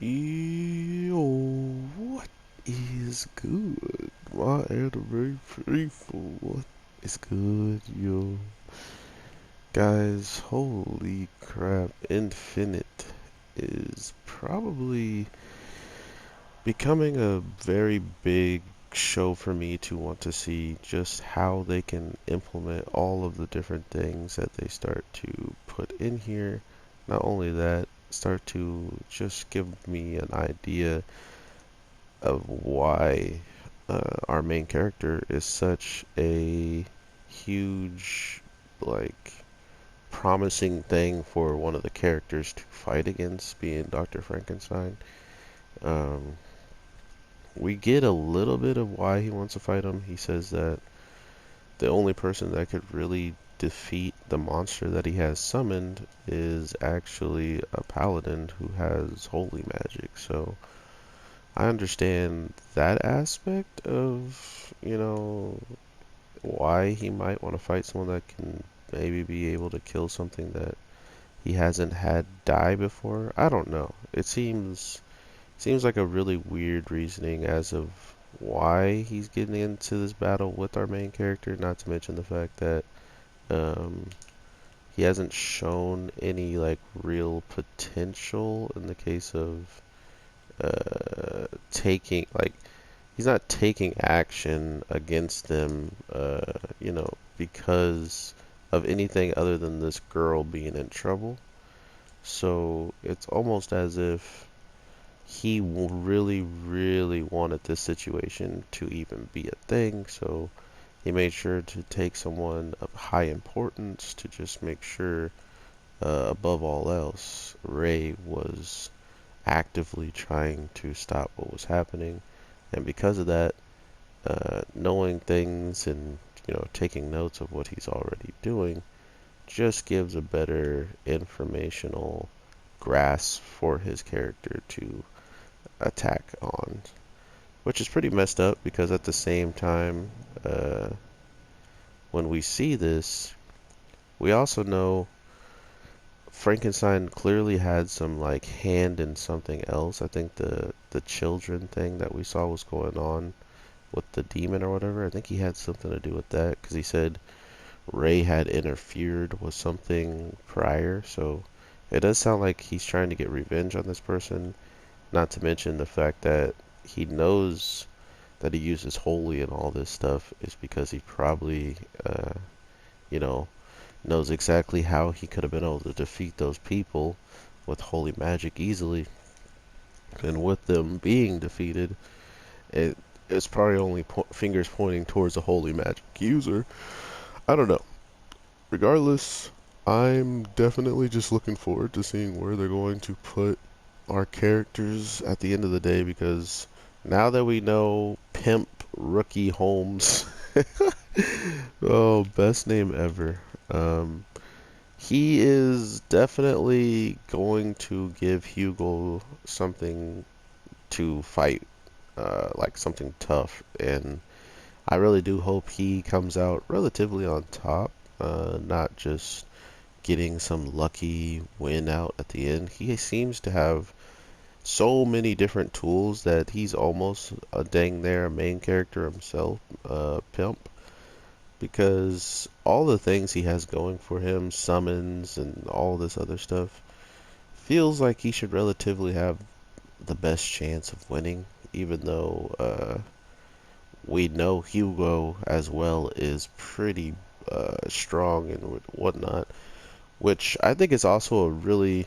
Yo, what is good? My anime people, what is good, yo? Guys, holy crap, Infinite is probably becoming a very big show for me to want to see just how they can implement all of the different things that they start to put in here. Not only that, start to just give me an idea of why our main character is such a huge, like, promising thing for one of the characters to fight against, being Dr. Frankenstein. Um, we get a little bit of why he wants to fight him. He says that the only person that could really defeat the monster that he has summoned is actually a paladin who has holy magic. So I understand that aspect of, why he might want to fight someone that can maybe be able to kill something that he hasn't had die before. I don't know. It seems like a really weird reasoning as of why he's getting into this battle with our main character, not to mention the fact that um, he hasn't shown any like real potential in the case of taking like he's not taking action against them, because of anything other than this girl being in trouble. So it's almost as if he really, really wanted this situation to even be a thing. So he made sure to take someone of high importance to just make sure, above all else, Ray was actively trying to stop what was happening. And because of that, knowing things and taking notes of what he's already doing just gives a better informational grasp for his character to attack on, which is pretty messed up because at the same time, uh, when we see this, we also know Frankenstein clearly had some like hand in something else. I think the children thing that we saw was going on with the demon or whatever. I think he had something to do with that because he said Ray had interfered with something prior. So it does sound like he's trying to get revenge on this person. Not to mention the fact that he knows that he uses holy and all this stuff is because he probably, you know, knows exactly how he could have been able to defeat those people with holy magic easily. And with them being defeated, it's probably only fingers pointing towards a holy magic user. I don't know. Regardless, I'm definitely just looking forward to seeing where they're going to put our characters at the end of the day because now that we know Pimp Rookie Holmes, oh, best name ever. Um, he is definitely going to give Hugo something to fight, like something tough, and I really do hope he comes out relatively on top, not just getting some lucky win out at the end. He seems to have so many different tools that he's almost a dang there main character himself, Pimp, because all the things he has going for him, summons and all this other stuff, feels like he should relatively have the best chance of winning, even though we know Hugo as well is pretty strong and whatnot, which I think is also a really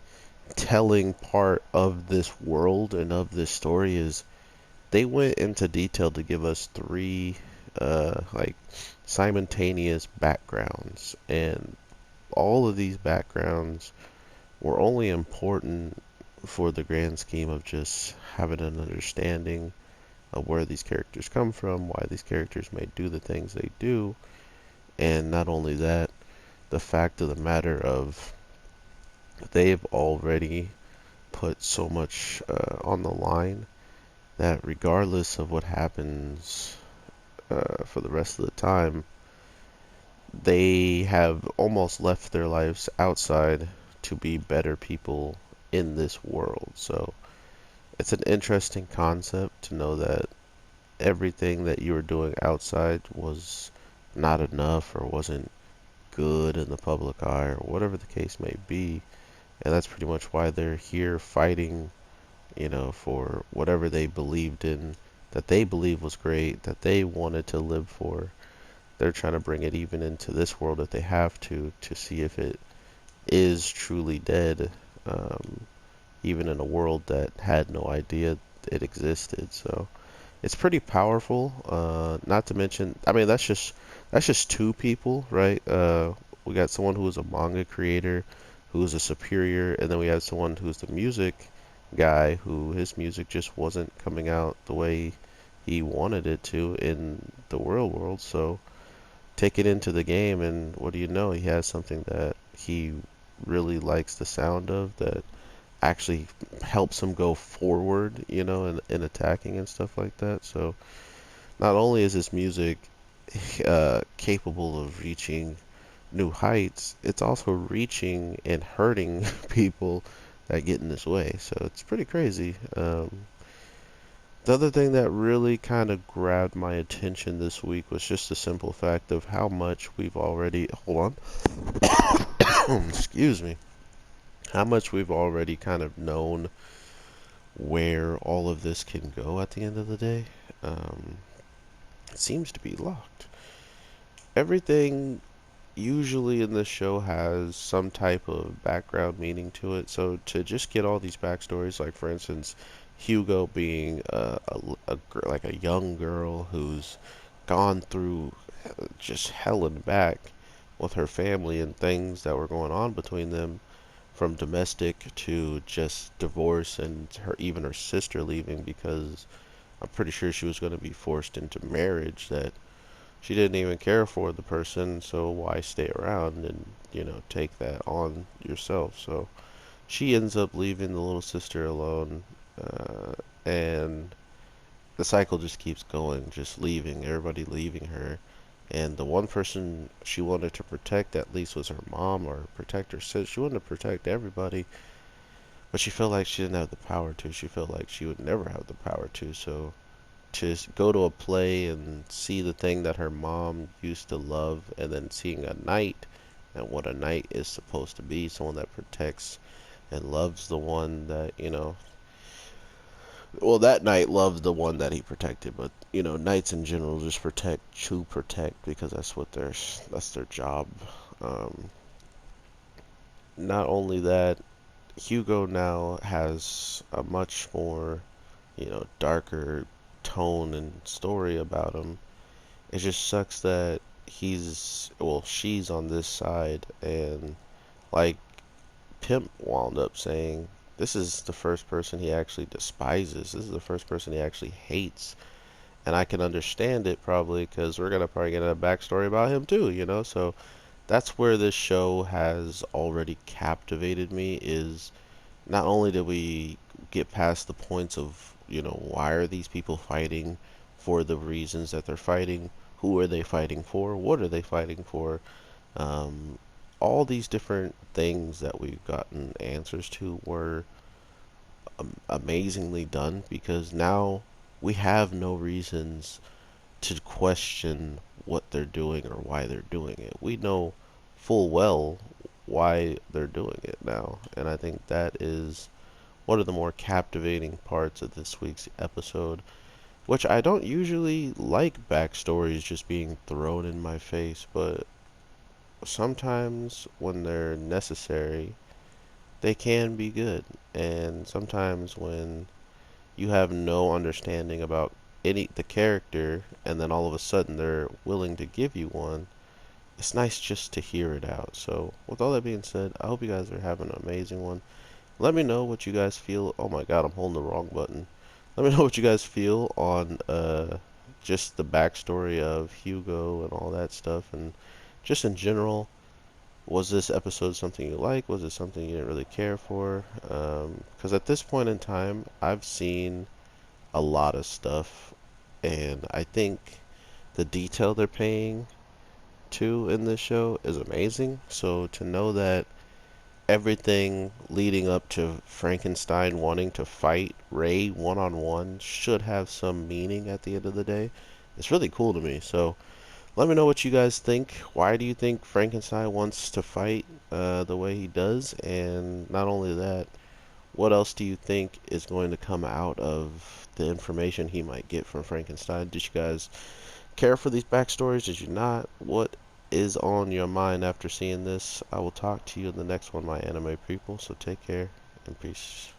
telling part of this world and of this story is they went into detail to give us three like simultaneous backgrounds, and all of these backgrounds were only important for the grand scheme of just having an understanding of where these characters come from, why these characters may do the things they do, and not only that, the fact of the matter of they've already put so much on the line that regardless of what happens for the rest of the time, they have almost left their lives outside to be better people in this world. So it's an interesting concept to know that everything that you were doing outside was not enough or wasn't good in the public eye or whatever the case may be. And that's pretty much why they're here fighting, for whatever they believed in, that they believed was great, that they wanted to live for. They're trying to bring it even into this world if they have to see if it is truly dead, um, even in a world that had no idea it existed. So it's pretty powerful. Not to mention, I mean, that's just two people, right? We got someone who is a manga creator, who is a superior, and then we have someone who's the music guy, who his music just wasn't coming out the way he wanted it to in the real world. So take it into the game, and what do you know? He has something that he really likes the sound of that actually helps him go forward, in attacking and stuff like that. So not only is his music capable of reaching new heights, it's also reaching and hurting people that get in this way. So it's pretty crazy. The other thing that really kind of grabbed my attention this week was just the simple fact of how much we've already, hold on, excuse me, how much we've already kind of known where all of this can go at the end of the day. Um, it seems to be locked. Everything usually in this show has some type of background meaning to it. So to just get all these backstories, like for instance, Hugo being like a young girl who's gone through just hell and back with her family and things that were going on between them, from domestic to just divorce and her sister leaving because I'm pretty sure she was going to be forced into marriage that she didn't even care for the person, so why stay around and, take that on yourself? So she ends up leaving the little sister alone, and the cycle just keeps going, just leaving, everybody leaving her. And the one person she wanted to protect at least was her mom, or protect her sister. She wanted to protect everybody, but she felt like she didn't have the power to. She felt like she would never have the power to. So to go to a play and see the thing that her mom used to love, and then seeing a knight and what a knight is supposed to be, someone that protects and loves the one that, well, that knight loved the one that he protected, but, knights in general just protect to protect because that's their job. Um, Not only that, Hugo now has a much more, darker tone and story about him. It just sucks that she's on this side, and like Pimp wound up saying, this is the first person he actually despises. This is the first person he actually hates. And I can understand it probably because we're going to probably get a backstory about him too, So that's where this show has already captivated me, is not only did we get past the points of, why are these people fighting for the reasons that they're fighting, who are they fighting for, what are they fighting for, um, all these different things that we've gotten answers to were amazingly done, because now we have no reasons to question what they're doing or why they're doing it. We know full well why they're doing it now, and I think that is one of the more captivating parts of this week's episode, which I don't usually like backstories just being thrown in my face, but sometimes when they're necessary, they can be good. And sometimes when you have no understanding about the character, and then all of a sudden they're willing to give you one, it's nice just to hear it out. So with all that being said, I hope you guys are having an amazing one. Let me know what you guys feel. Oh my god, I'm holding the wrong button. Let me know what you guys feel on just the backstory of Hugo and all that stuff, and just in general. Was this episode something you like? Was it something you didn't really care for? Because at this point in time, I've seen a lot of stuff, and I think the detail they're paying to in this show is amazing. So to know that everything leading up to Frankenstein wanting to fight Ray one on one should have some meaning at the end of the day. It's really cool to me. So let me know what you guys think. Why do you think Frankenstein wants to fight the way he does? And not only that, what else do you think is going to come out of the information he might get from Frankenstein? Did you guys care for these backstories? Did you not? What is on your mind after seeing this? I will talk to you in the next one, my anime people. So take care and peace.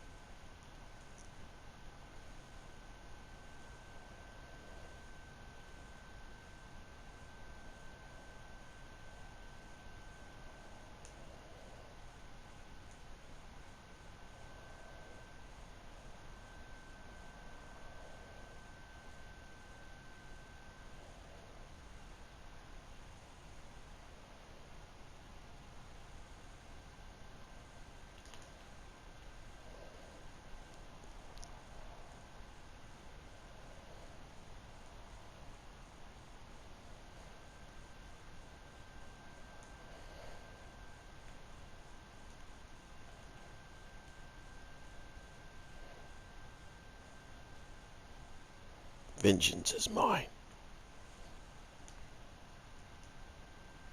Vengeance is mine.